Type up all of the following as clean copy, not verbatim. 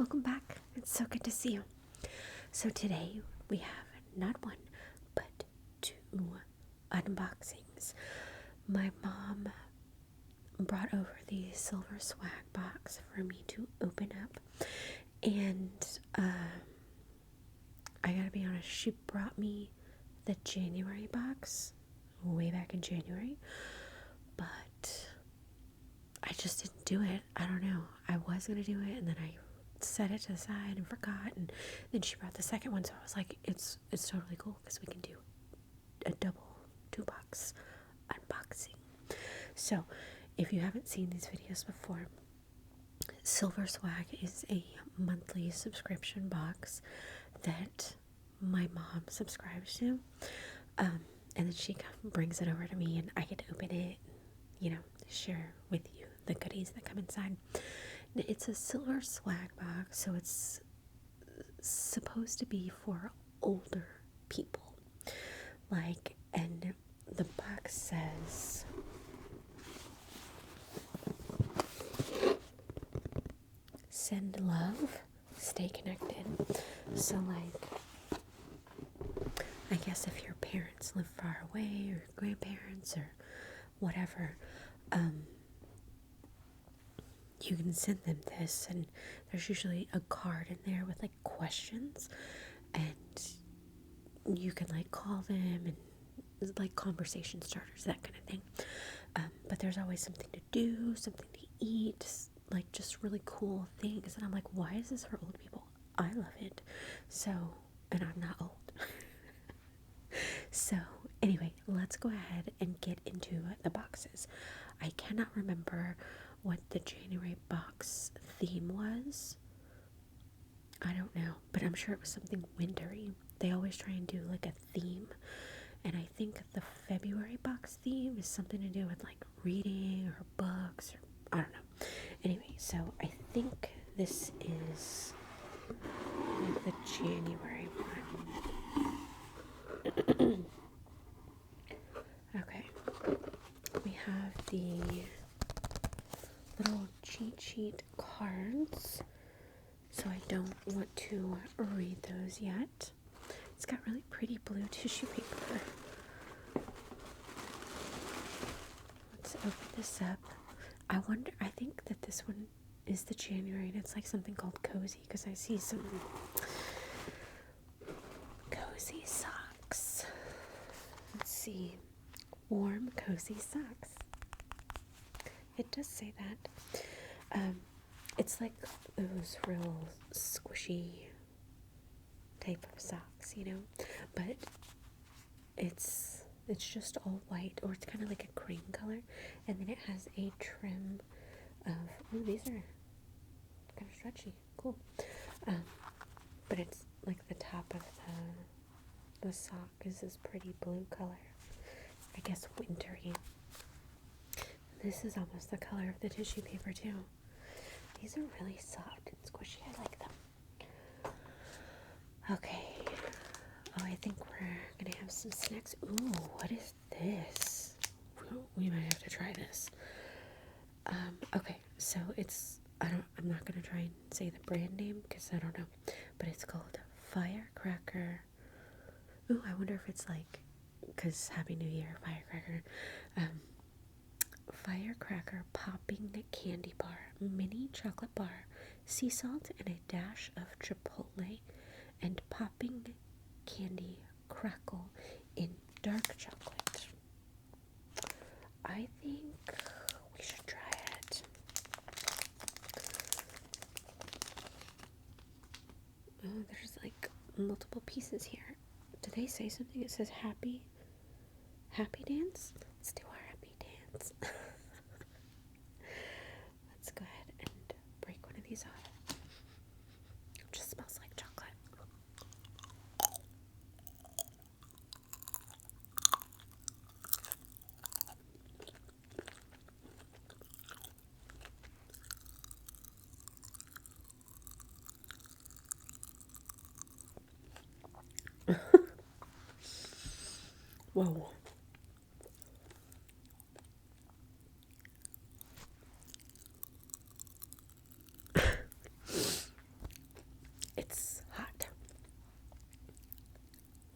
welcome back. It's so good to see you. So today we have not one, but two unboxings. My mom brought over the silver swag box for me to open up, and I gotta be honest, she brought me the January box way back in January, but I just didn't do it. I don't know. I was gonna do it, and then I set it to the side and forgot, and then she brought the second one, so I was like, it's totally cool because we can do a double 2-box unboxing. So if you haven't seen these videos before, Silver Swag is a monthly subscription box that my mom subscribes to, and then she brings it over to me, and I get to open it and, share with you the goodies that come inside. It's a silver swag box, so it's supposed to be for older people. And the box says, send love, stay connected. So, I guess if your parents live far away, or grandparents, or whatever, you can send them this, and there's usually a card in there with questions, and you can call them, and conversation starters, that kind of thing. But there's always something to do, something to eat, just really cool things, and I'm like, why is this for old people? I love it. So, and I'm not old. So anyway, let's go ahead and get into the boxes. I cannot remember what the January box theme was. I don't know, but I'm sure it was something wintry. They always try and do a theme, and I think the February box theme is something to do with reading or books, or I don't know. Anyway, so I think this is the January one. Okay, we have the little cheat sheet cards, so I don't want to read those yet. It's got really pretty blue tissue paper. Let's open this up. I think that this one is the January, and it's something called cozy, because I see some cozy socks. Let's see. Warm, cozy socks. It does say that. It's those real squishy type of socks, but it's just all white, or it's kind of like a cream color, and then it has a trim of, these are kind of stretchy, cool, but it's the top of the sock is this pretty blue color, I guess wintry. This is almost the color of the tissue paper too. These are really soft and squishy. I like them. Okay. Oh, I think we're gonna have some snacks. Ooh, what is this? We might have to try this. Okay, so I'm not gonna try and say the brand name because I don't know, but it's called Firecracker. Ooh, I wonder if it's because Happy New Year, Firecracker. Firecracker popping candy bar, mini chocolate bar, sea salt and a dash of chipotle, and popping candy crackle in dark chocolate. I think we should try it. Oh, there's multiple pieces here. Did they say something? It says happy dance? Let's do our happy dance. Let's go ahead and break one of these off. It just smells like chocolate. Whoa.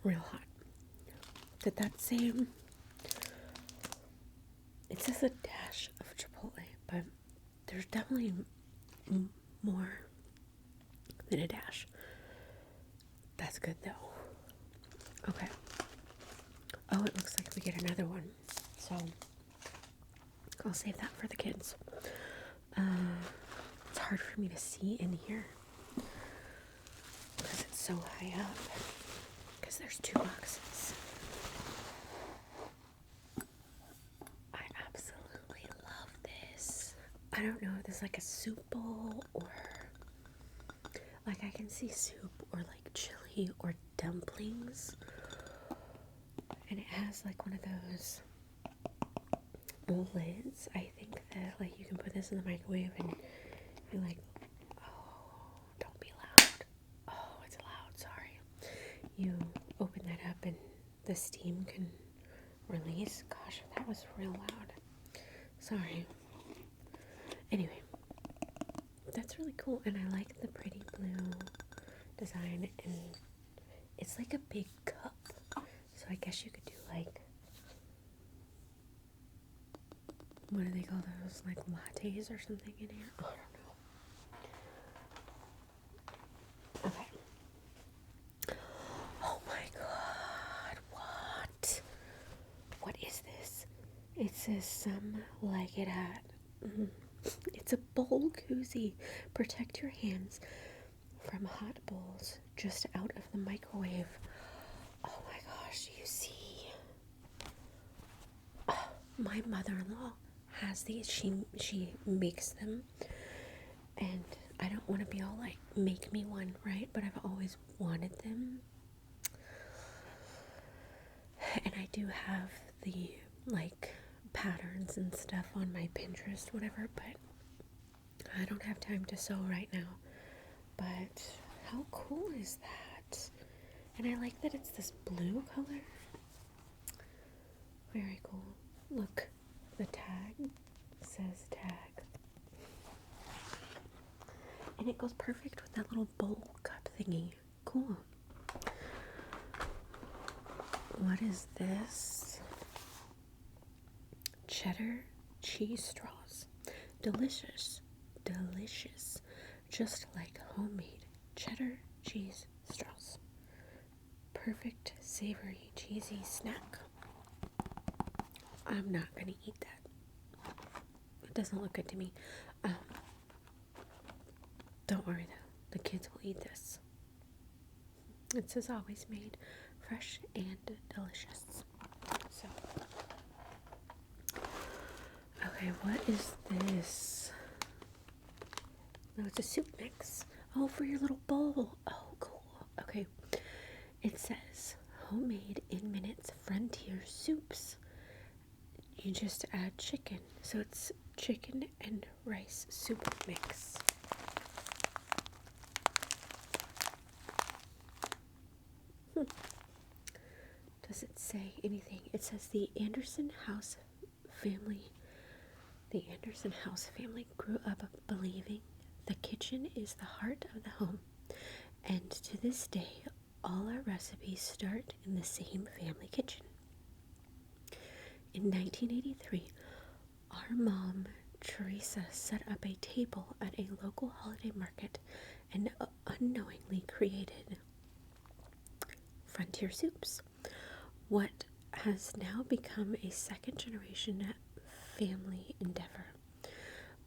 real hot. Did that say, it says a dash of chipotle, but there's definitely more than a dash. That's good though. Okay. Oh, it looks like we get another one. So I'll save that for the kids. It's hard for me to see in here because it's so high up. Because there's 2 boxes. I absolutely love this. I don't know if this is like a soup bowl or like I can see soup or like chili or dumplings. And it has like one of those lids. I think that like you can put this in the microwave and you're like, oh, don't be loud. Oh, it's loud, sorry. You open that up and the steam can release. Gosh, that was real loud. Sorry. Anyway, that's really cool, and I like the pretty blue design, and it's like a big cup. So I guess you could do like, what do they call those? Like lattes or something in here? Oh, I don't know. Okay. Oh my god, what? What is this? It says some like it at. It's a bowl koozie. Protect your hands from hot bowls just out of the microwave. Oh my gosh, you see. My mother-in-law has these. She makes them, and I don't want to be all like, make me one, right? But I've always wanted them. And I do have the like patterns and stuff on my Pinterest, whatever, but I don't have time to sew right now. But how cool is that? And I like that it's this blue color. Very cool. Look, the tag says tag. And it goes perfect with that little bowl cup thingy. Cool. What is this? Cheddar cheese straws. Delicious. Delicious. Just like homemade cheddar cheese straws. Perfect, savory, cheesy snack. I'm not gonna eat that. It doesn't look good to me. Don't worry though, the kids will eat this. It says always made fresh and delicious. So, okay, what is this? No, it's a soup mix. Oh, for your little bowl. Oh, cool. Okay, it says homemade in minutes frontier soups. You just add chicken, so it's chicken and rice soup mix. Does it say anything? It says the Anderson House family grew up believing the kitchen is the heart of the home, and to this day all our recipes start in the same family kitchen. In 1983, our mom, Teresa, set up a table at a local holiday market and unknowingly created frontier soups, what has now become a second generation family endeavor.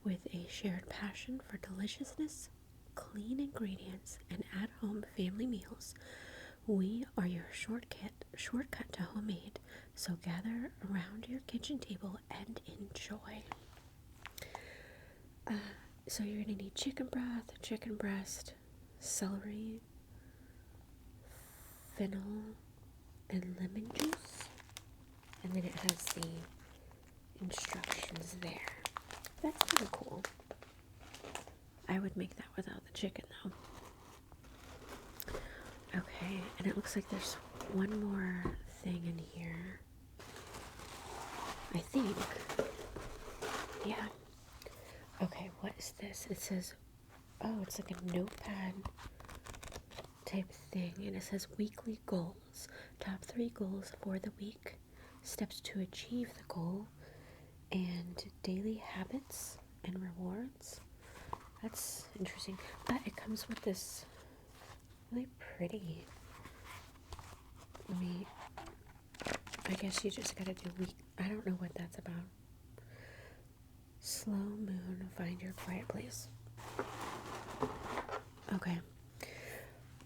With a shared passion for deliciousness, clean ingredients, and at-home family meals, we are your shortcut to homemade, so gather around your kitchen table and enjoy. So you're going to need chicken broth, chicken breast, celery, fennel, and lemon juice. And then it has the instructions there. That's kind of cool. I would make that without the chicken though. Okay, and it looks like there's one more thing in here. I think. Yeah. Okay, what is this? It says, oh, it's like a notepad type thing, and it says weekly goals. top 3 goals for the week, steps to achieve the goal, and daily habits and rewards. That's interesting. But it comes with this really pretty. I guess you just gotta do week. I don't know what that's about. Slow moon, find your quiet place. Okay.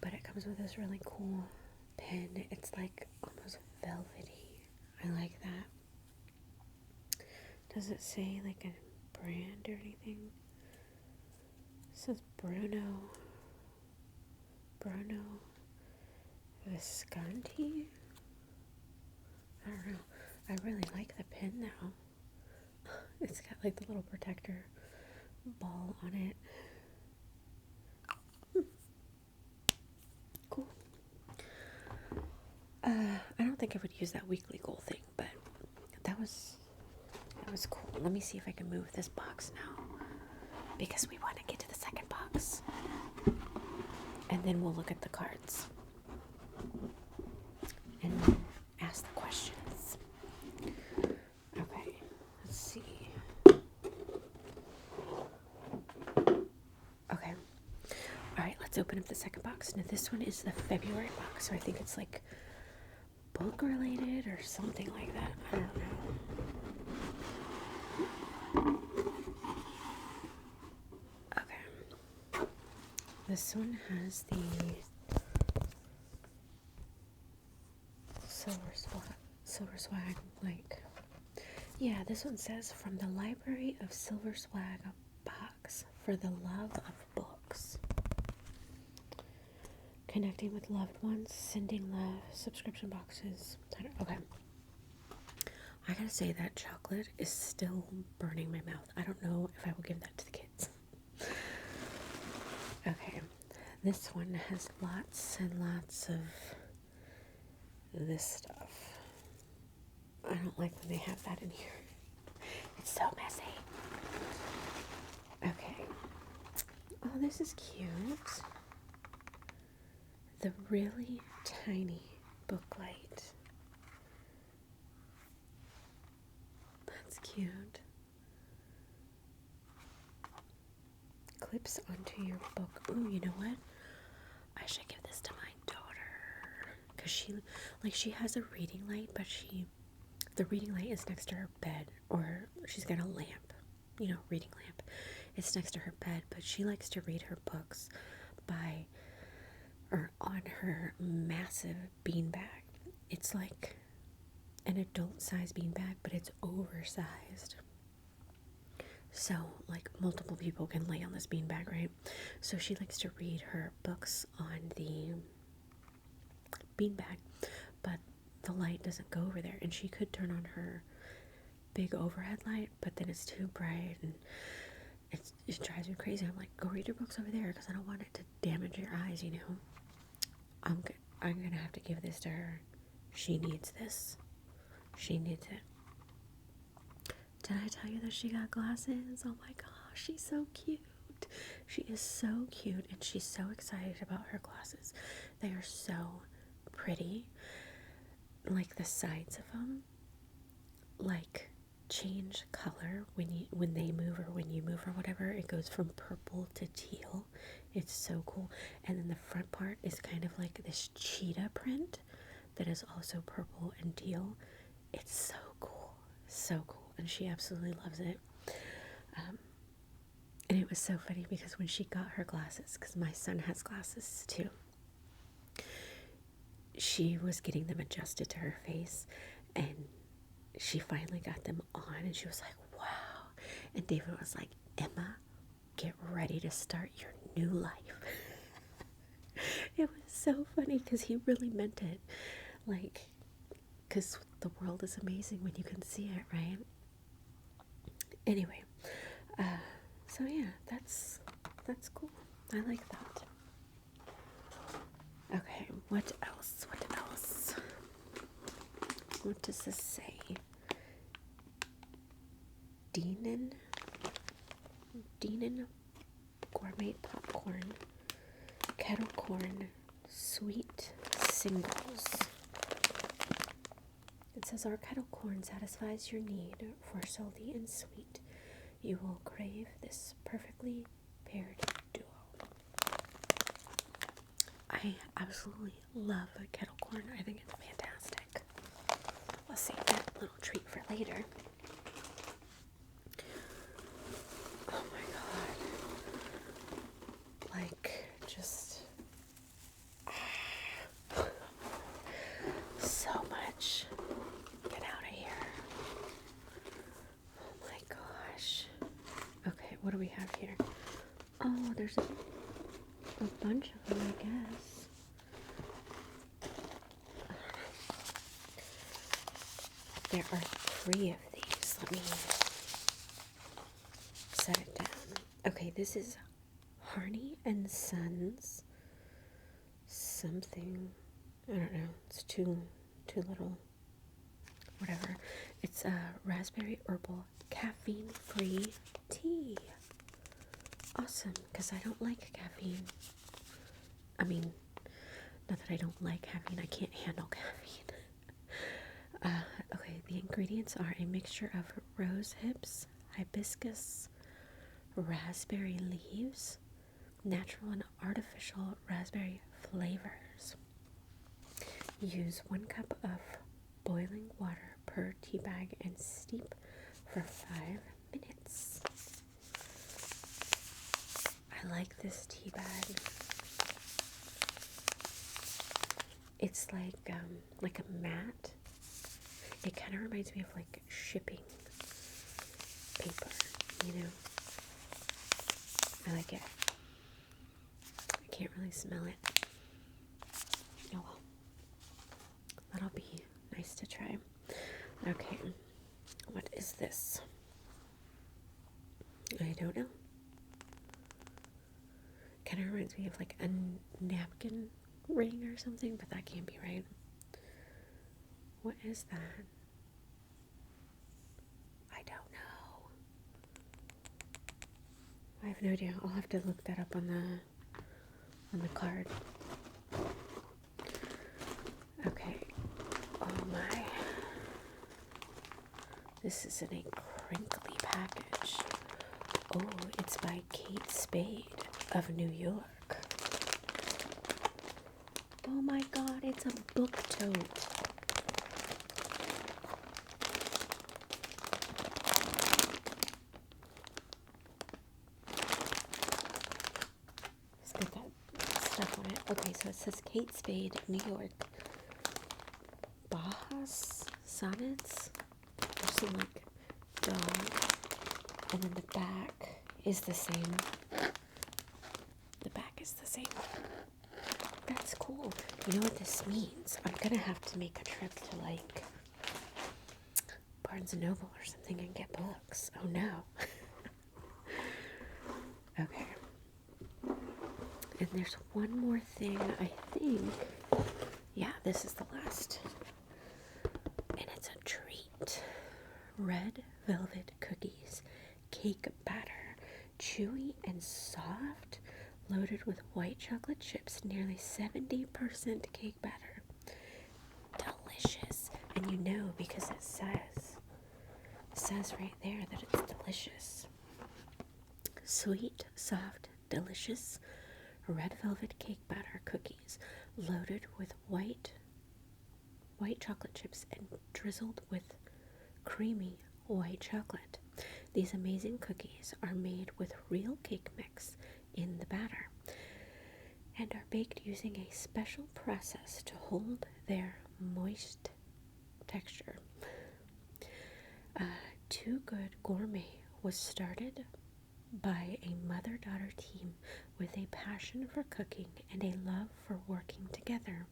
But it comes with this really cool pen. It's like almost velvety. I like that. Does it say like a brand or anything? It says Bruno Visconti? I don't know. I really like the pen now. It's got like the little protector ball on it. Cool. I don't think I would use that weekly goal thing, but that was cool. Let me see if I can move this box now, because we want to get to the second box, and then we'll look at the cards and ask the questions. Okay, let's see. Okay. Alright, let's open up the second box. Now this one is the February box, so I think it's like book related or something like that. I don't know. Okay. This one has the silver swag, like, yeah, this one says from the Library of Silver Swag box for the love of books. Connecting with loved ones, sending love, subscription boxes. Okay. I gotta say that chocolate is still burning my mouth. I don't know if I will give that to the kids. Okay. This one has lots and lots of this stuff. I don't like when they have that in here. It's so messy. Okay. Oh, this is cute. The really tiny book light. That's cute. Clips onto your book. Ooh, you know what? I should give this to my daughter. Because she has a reading light, but the reading light is next to her bed. Or she's got a lamp. Reading lamp. It's next to her bed, but she likes to read her books on her massive beanbag. It's like an adult size beanbag, but it's oversized. So, like, multiple people can lay on this beanbag, right? So she likes to read her books on the beanbag, but the light doesn't go over there. And she could turn on her big overhead light, but then it's too bright and it drives me crazy. I'm like, go read your books over there, because I don't want it to damage your eyes, I'm gonna have to give this to her. She needs this. She needs it. Did I tell you that she got glasses? Oh my gosh, she's so cute. She is so cute, and she's so excited about her glasses. They are so pretty. Like, the sides of them, like, change color when they move or when you move or whatever. It goes from purple to teal. It's so cool. And then the front part is kind of like this cheetah print that is also purple and teal. It's so cool. So cool. And she absolutely loves it. And it was so funny because when she got her glasses, because my son has glasses too, she was getting them adjusted to her face, and she finally got them on, and she was like, wow. And David was like, Emma, get ready to start your new life. It was so funny because he really meant it. Like, because the world is amazing when you can see it, right? Anyway, so yeah, that's cool. I like that. Okay, what else? What does this say? Deanin gourmet popcorn, kettle corn, sweet singles. it says our kettle corn satisfies your need for salty and sweet. You will crave this perfectly paired duo. I absolutely love kettle corn. I think it's fantastic. Let's save that little treat for later. Oh my god. Like, just so much. Get out of here. Oh my gosh. Okay, what do we have here? Oh, there's a bunch of them, I guess. There are 3 of these. Let me set it down. Okay, this is Harney and Sons something. I don't know. It's too little. Whatever. It's a raspberry herbal caffeine-free tea. Awesome, because I don't like caffeine. I mean, not that I don't like caffeine. I can't handle caffeine. Okay, the ingredients are a mixture of rose hips, hibiscus, raspberry leaves, natural and artificial raspberry flavors. Use 1 cup of boiling water per tea bag and steep for 5 minutes. I like this tea bag. It's like a mat. It kind of reminds me of like shipping paper, you know. I like it. I can't really smell it. Oh well. That'll be nice to try. Okay. What is this? I don't know. Kind of reminds me of like a napkin ring or something, but that can't be right. What is that? I don't know. I have no idea. I'll have to look that up on the card. Okay. Oh my. This is in a crinkly package. Oh, it's by Kate Spade of New York. Oh my god, it's a book tote. It's got that stuff on it. Okay, so it says Kate Spade, New York. Bajas sonnets. There's some like dog. And then the back is the same. The back is the same. That's cool. You know what this means? I'm gonna have to make a trip to like Barnes & Noble or something and get books. Oh no. Okay. And there's one more thing, I think. Yeah, this is the last. And it's a treat. Red velvet cookies. Cake batter. Chewy and soft. Loaded with white chocolate chips. Nearly 70% cake batter. Delicious. And you know because it says right there that it's delicious. Sweet, soft, delicious red velvet cake batter cookies loaded with white chocolate chips and drizzled with creamy white chocolate. These amazing cookies are made with real cake mix in the batter and are baked using a special process to hold their moist texture. Too Good Gourmet was started by a mother-daughter team with a passion for cooking and a love for working together.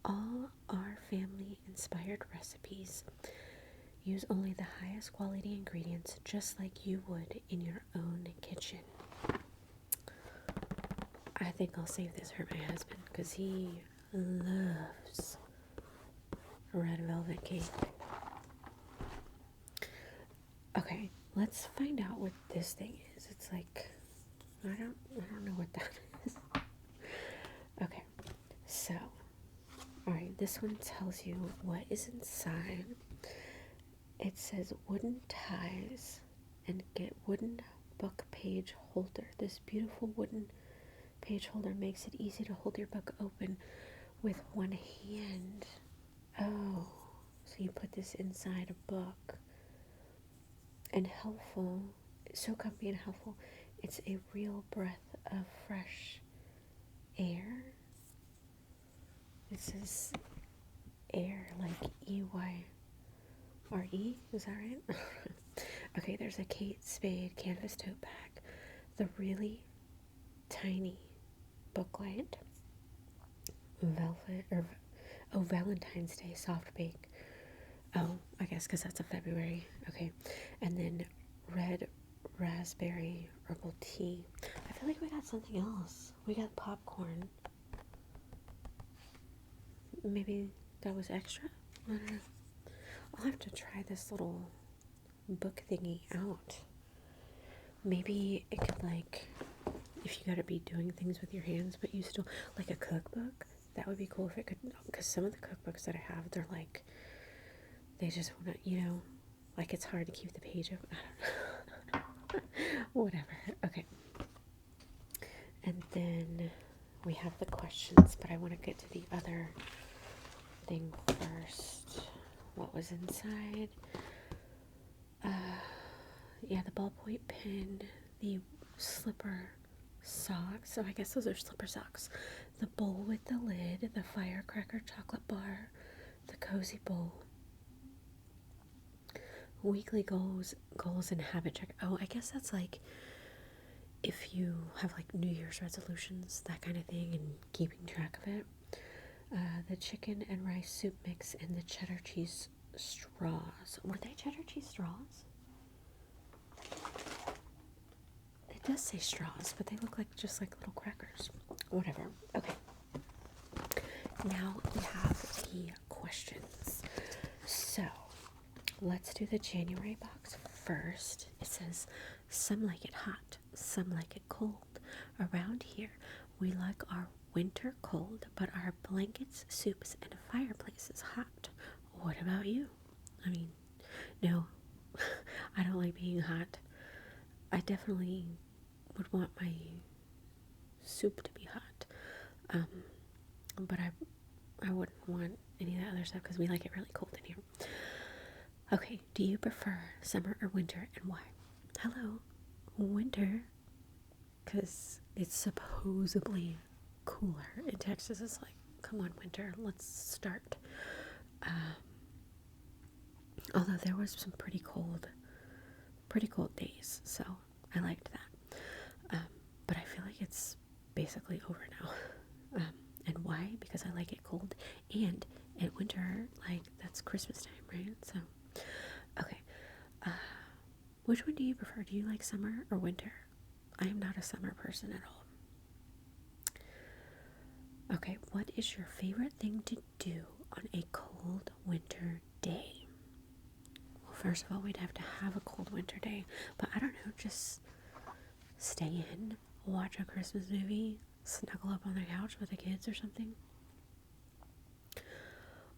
All are family-inspired recipes. Use only the highest quality ingredients, just like you would in your own kitchen. I think I'll save this for my husband because he loves red velvet cake. Okay, let's find out what this thing is. It's like, I don't know what that is. Okay, so Alright, this one tells you what is inside. It says wooden ties and get wooden book page holder. This beautiful wooden page holder makes it easy to hold your book open with one hand. Oh, so you put this inside a book. And helpful, so comfy and helpful. It's a real breath of fresh air. This is air, like E-Y-R-E, is that right? Okay, there's a Kate Spade canvas tote bag, the really tiny booklight, velvet, or Valentine's Day soft bake. Oh, I guess because that's a February. Okay, and then red raspberry herbal tea. I feel like we got something else. We got popcorn. Maybe that was extra? I don't know. I'll have to try this little book thingy out. Maybe it could, like, if you gotta be doing things with your hands, but you still, like a cookbook, that would be cool if it could, because some of the cookbooks that I have, they're like, they just want to, like it's hard to keep the page open. I don't know. Whatever. Okay. And then we have the questions, but I want to get to the other thing first. What was inside? Yeah, the ballpoint pen, the slipper socks. So I guess those are slipper socks. The bowl with the lid, the firecracker chocolate bar, the cozy bowl. Weekly goals and habit check. Oh, I guess that's like if you have like New Year's resolutions, that kind of thing, and keeping track of it. The chicken and rice soup mix and the cheddar cheese straws. Were they cheddar cheese straws? It does say straws, but they look like just like little crackers. Whatever. Okay. Now we have the questions. So let's do the January box first. It says, some like it hot, some like it cold. Around here, we like our winter cold, but our blankets, soups, and fireplaces hot. What about you? I mean, no, I don't like being hot. I definitely would want my soup to be hot. But I wouldn't want any of that other stuff because we like it really cold in here. Okay, do you prefer summer or winter, and why? Hello, winter, because it's supposedly cooler in Texas. It's like, come on, winter, let's start. Although there was some pretty cold days, so I liked that. But I feel like it's basically over now. And why? Because I like it cold, and at winter, like, that's Christmas time, right? So, okay. Which one do you prefer? Do you like summer or winter? I am not a summer person at all. Okay, what is your favorite thing to do on a cold winter day? Well, first of all, we'd have to have a cold winter day, but I don't know, just stay in, watch a Christmas movie, snuggle up on the couch with the kids or something.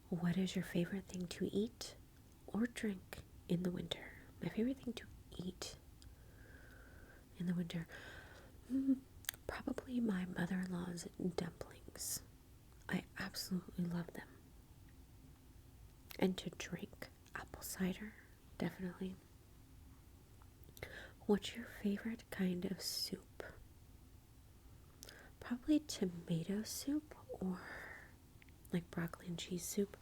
What is your favorite thing to eat or drink in the winter? My favorite thing to eat in the winter, probably my mother-in-law's dumplings. I absolutely love them. And to drink, apple cider, definitely. What's your favorite kind of soup? Probably tomato soup or like broccoli and cheese soup,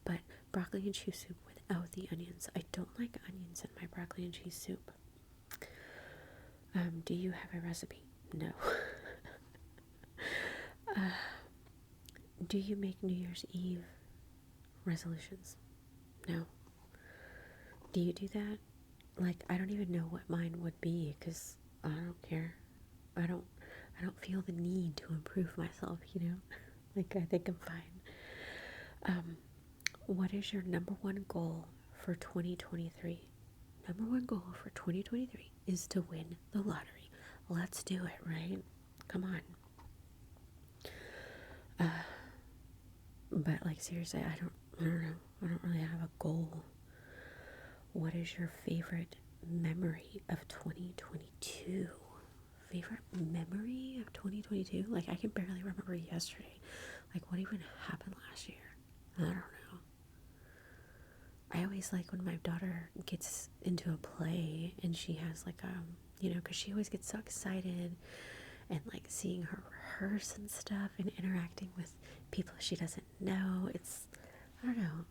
but broccoli and cheese soup without the onions. I don't like onions in my broccoli and cheese soup. Do you have a recipe? No. Do you make New Year's Eve resolutions? No. Do you do that? Like, I don't even know what mine would be because I don't care. I don't feel the need to improve myself, Like, I think I'm fine. What is your number one goal for 2023? Number one goal for 2023 is to win the lottery. Let's do it, right? Come on. But like seriously, I don't know. I don't really have a goal. What is your favorite memory of 2022? Favorite memory of 2022? Like I can barely remember yesterday. Like what even happened last year? I don't know. I always like when my daughter gets into a play and she has like because she always gets so excited, and like seeing her rehearse and stuff and interacting with people she doesn't know. I don't know.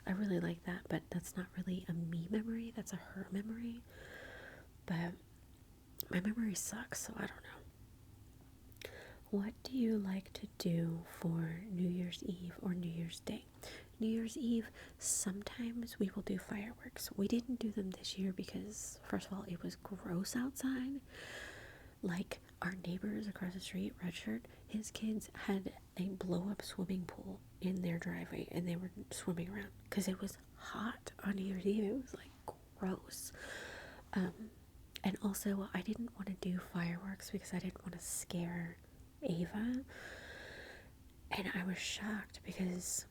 I really like that, but that's not really a me memory. That's a her memory. But my memory sucks, so I don't know. What do you like to do for New Year's Eve or New Year's Day? New Year's Eve, sometimes we will do fireworks. We didn't do them this year because, first of all, it was gross outside. Like, our neighbors across the street, Red Shirt, his kids had a blow-up swimming pool in their driveway, and they were swimming around because it was hot on New Year's Eve. It was, like, gross. And also, I didn't want to do fireworks because I didn't want to scare Ava. And I was shocked because,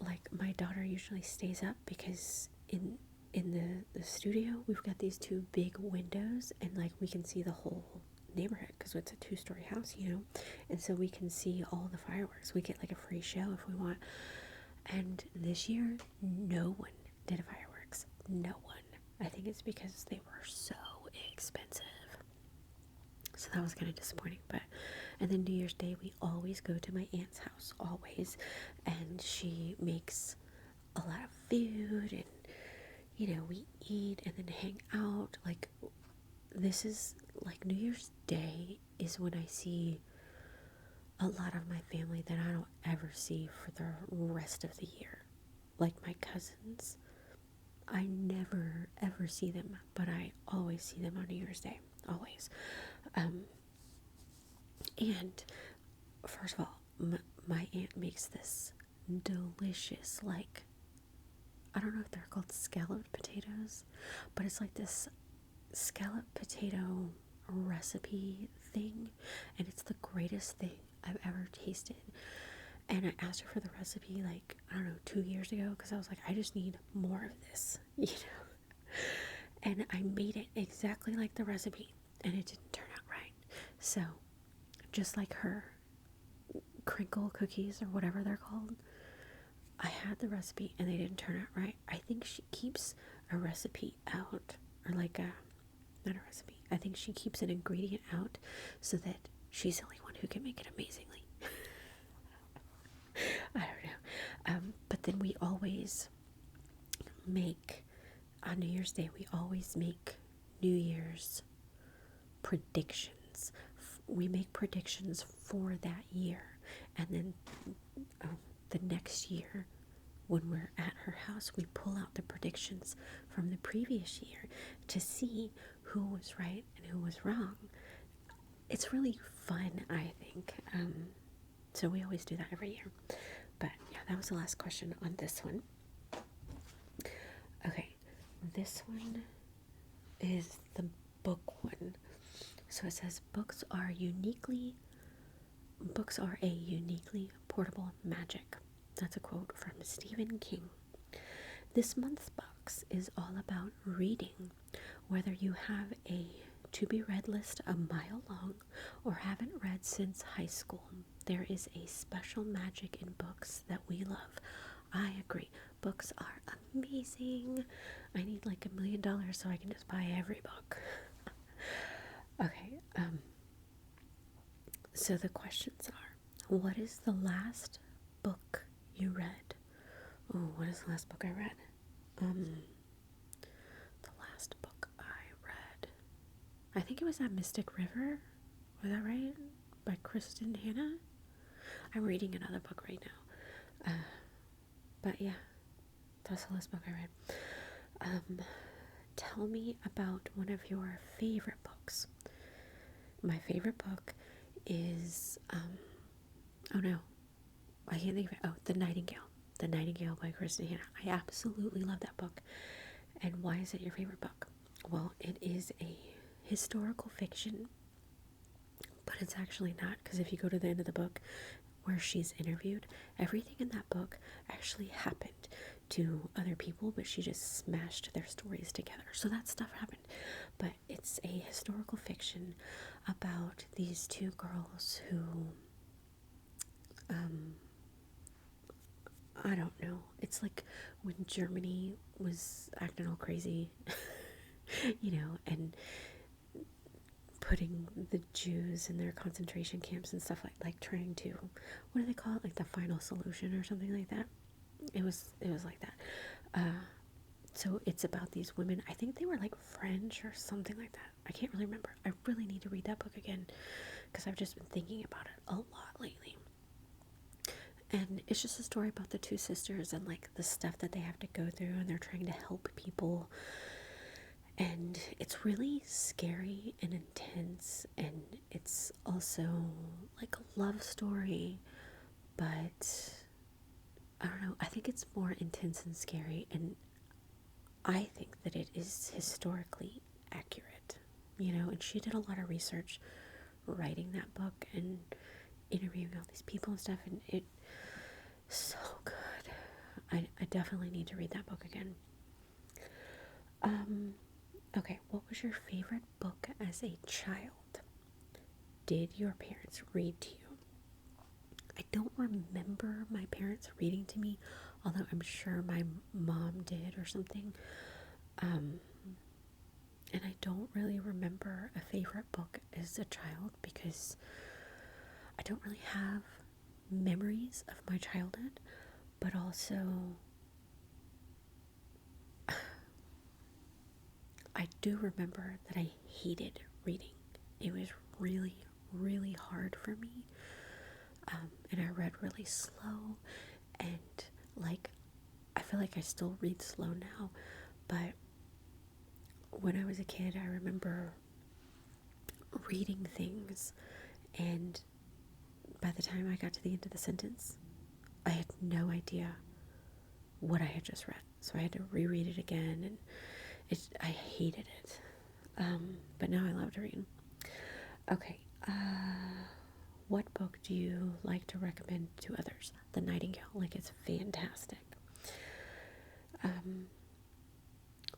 like, my daughter usually stays up because in the studio we've got these two big windows, and like we can see the whole neighborhood because it's a 2-story house, and so we can see all the fireworks. We get like a free show if we want. And this year no one did fireworks. No one. I think it's because they were so expensive, so that was kind of disappointing. And then New Year's Day we always go to my aunt's house, always, and she makes a lot of food, and we eat and then hang out. Like, this is like New Year's Day is when I see a lot of my family that I don't ever see for the rest of the year. Like my cousins, I never ever see them, but I always see them on New Year's Day, always. And first of all, my aunt makes this delicious, like, I don't know if they're called scalloped potatoes, but it's like this scalloped potato recipe thing, and it's the greatest thing I've ever tasted. And I asked her for the recipe, like, I don't know, 2 years ago, because I was like, I just need more of this, And I made it exactly like the recipe, and it didn't turn out right. So, just like her crinkle cookies or whatever they're called, I had the recipe and they didn't turn out right. I think she keeps a recipe out, or like not a recipe. I think she keeps an ingredient out so that she's the only one who can make it amazingly. I don't know. But then we always make, on New Year's Day, we always make New Year's predictions. We make predictions for that year, and then the next year, when we're at her house, we pull out the predictions from the previous year to see who was right and who was wrong. It's really fun, I think. So we always do that every year. But yeah, that was the last question on this one. Okay, this one is the book one. So it says books are a uniquely portable magic. That's a quote from Stephen King. This month's box is all about reading. Whether you have a to-be-read list a mile long or haven't read since high school, there is a special magic in books that we love. I agree. Books are amazing. I need like $1 million so I can just buy every book. Okay, so the questions are, what is the last book you read? Oh, what is the last book I read? The last book I read, I think it was that Mystic River. Was that right? By Kristen Hanna. I'm reading another book right now. But yeah, that's the last book I read. Tell me about one of your favorite books. My favorite book is, oh no, I can't think of it. Oh, The Nightingale. The Nightingale by Kristen Hanna. I absolutely love that book. And why is it your favorite book? Well, it is a historical fiction, but it's actually not, because if you go to the end of the book, where she's interviewed, everything in that book actually happened to other people, but she just smashed their stories together. So that stuff happened. But it's a historical fiction about these two girls who, I don't know. It's like when Germany was acting all crazy, and putting the Jews in their concentration camps and stuff, like trying to, what do they call it? Like the final solution or something like that. It was like that. So it's about these women. I think they were like French or something like that. I can't really remember. I really need to read that book again because I've just been thinking about it a lot lately. And it's just a story about the two sisters and like the stuff that they have to go through, and they're trying to help people. And it's really scary and intense, and it's also like a love story, but I don't know. I think it's more intense and scary, and I think that it is historically accurate, and she did a lot of research writing that book and interviewing all these people and stuff, and it's so good. I definitely need to read that book again. Okay, what was your favorite book as a child? Did your parents read to you? I don't remember my parents reading to me, although I'm sure my mom did or something. And I don't really remember a favorite book as a child because I don't really have memories of my childhood, but also I do remember that I hated reading. It was really, really hard for me. And I read really slow, and like I feel like I still read slow now, but when I was a kid, I remember reading things, and by the time I got to the end of the sentence, I had no idea what I had just read. So I had to reread it again, and I hated it. But now I love to read. Okay, what book do you like to recommend to others? The Nightingale, like it's fantastic.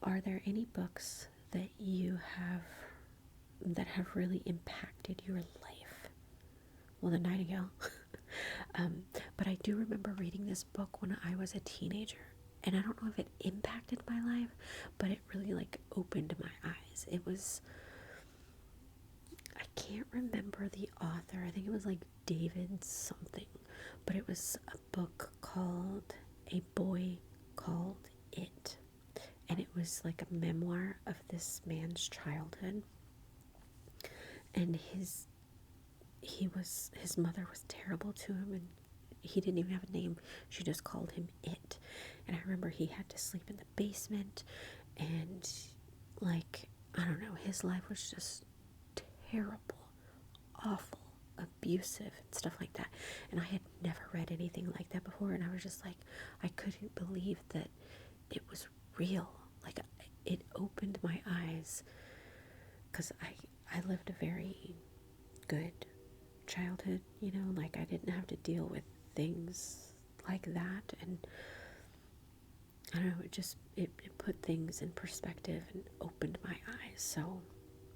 Are there any books that you have really impacted your life? Well, The Nightingale. But I do remember reading this book when I was a teenager, and I don't know if it impacted my life, but it really like opened my eyes. I can't remember the author. I think it was like David something, but it was a book called A Boy Called It. And it was like a memoir of this man's childhood. And his mother was terrible to him, and he didn't even have a name. She just called him It. And I remember he had to sleep in the basement, and like, I don't know, his life was just terrible, awful, abusive, and stuff like that. And I had never read anything like that before, and I was just like, I couldn't believe that it was real. Like, it opened my eyes, because I lived a very good childhood, like I didn't have to deal with things like that, and I don't know, it put things in perspective and opened my eyes. So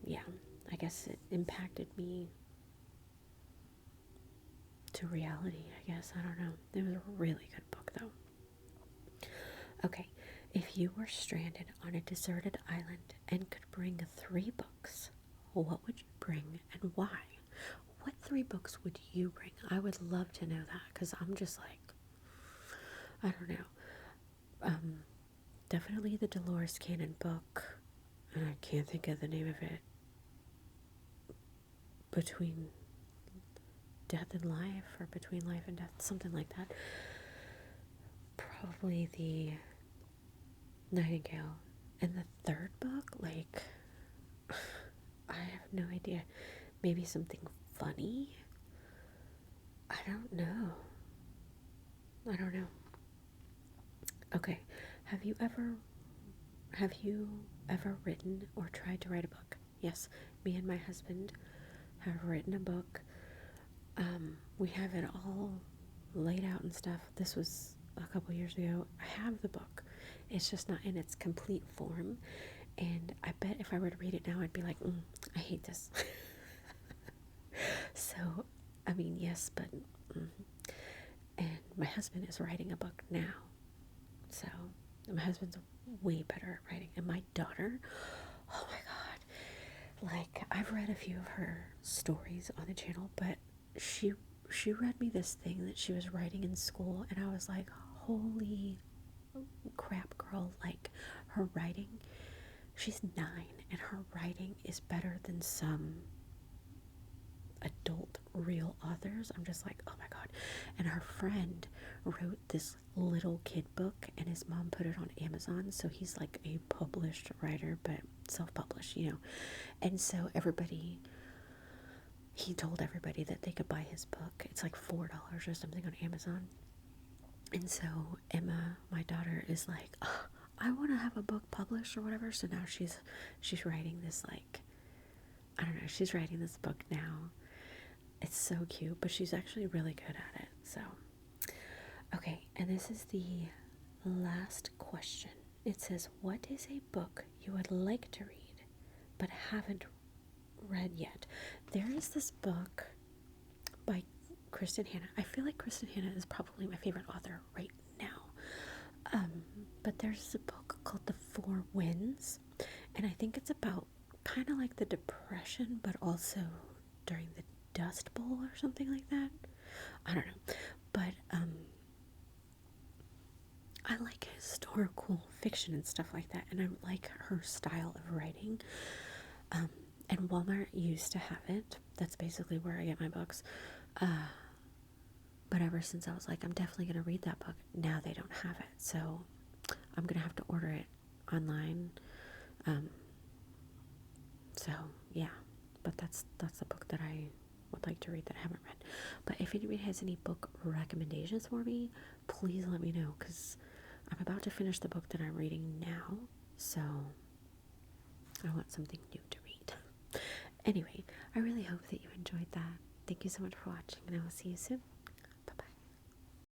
yeah, I guess it impacted me to reality, I guess. I don't know. It was a really good book though. Okay, if you were stranded on a deserted island and could bring 3 books, what would you bring and why? What 3 books would you bring? I would love to know that, because I'm just like, I don't know. Definitely the Dolores Cannon book, and I can't think of the name of it. Between Death and Life, or Between Life and Death, something like that. Probably the Nightingale. And the 3rd book, like, I have no idea. Maybe something funny? I don't know. Okay, have you ever written or tried to write a book? Yes, me and my husband have written a book. we have it all laid out and stuff. This was a couple years ago. I have the book. It's just not in its complete form. And I bet if I were to read it now, I'd be like, I hate this. So, I mean, yes, but. And my husband is writing a book now. So, my husband's way better at writing. And my daughter, oh my God. Like, I've read a few of her stories on the channel, but she read me this thing that she was writing in school, and I was like, holy crap, girl. Like, her writing, she's 9, and her writing is better than some adult real authors. I'm just like, oh my God. And her friend wrote this little kid book, and his mom put it on Amazon, so he's like a published writer, but self-published, you know. And so he told everybody that they could buy his book. It's like $4 or something on Amazon. And so Emma, my daughter, is like, oh, I want to have a book published or whatever. So now she's writing this, like, I don't know, she's writing this book now. It's so cute, but she's actually really good at it. So, okay, and this is the last question. It says, what is a book you would like to read but haven't read yet? There is this book by Kristen Hanna. I feel like Kristen Hanna is probably my favorite author right now. But there's a book called The Four Winds, and I think it's about kind of like the Depression, but also during the Dust Bowl or something like that. I don't know, but I like historical fiction and stuff like that, and I like her style of writing. And Walmart used to have it. That's basically where I get my books. But ever since I was like, I'm definitely going to read that book, now they don't have it. So I'm going to have to order it online. So yeah, but that's the book that I would like to read that I haven't read. But if anybody has any book recommendations for me, please let me know, because I'm about to finish the book that I'm reading now. So I want something new to read. Anyway, I really hope that you enjoyed that. Thank you so much for watching, and I will see you soon.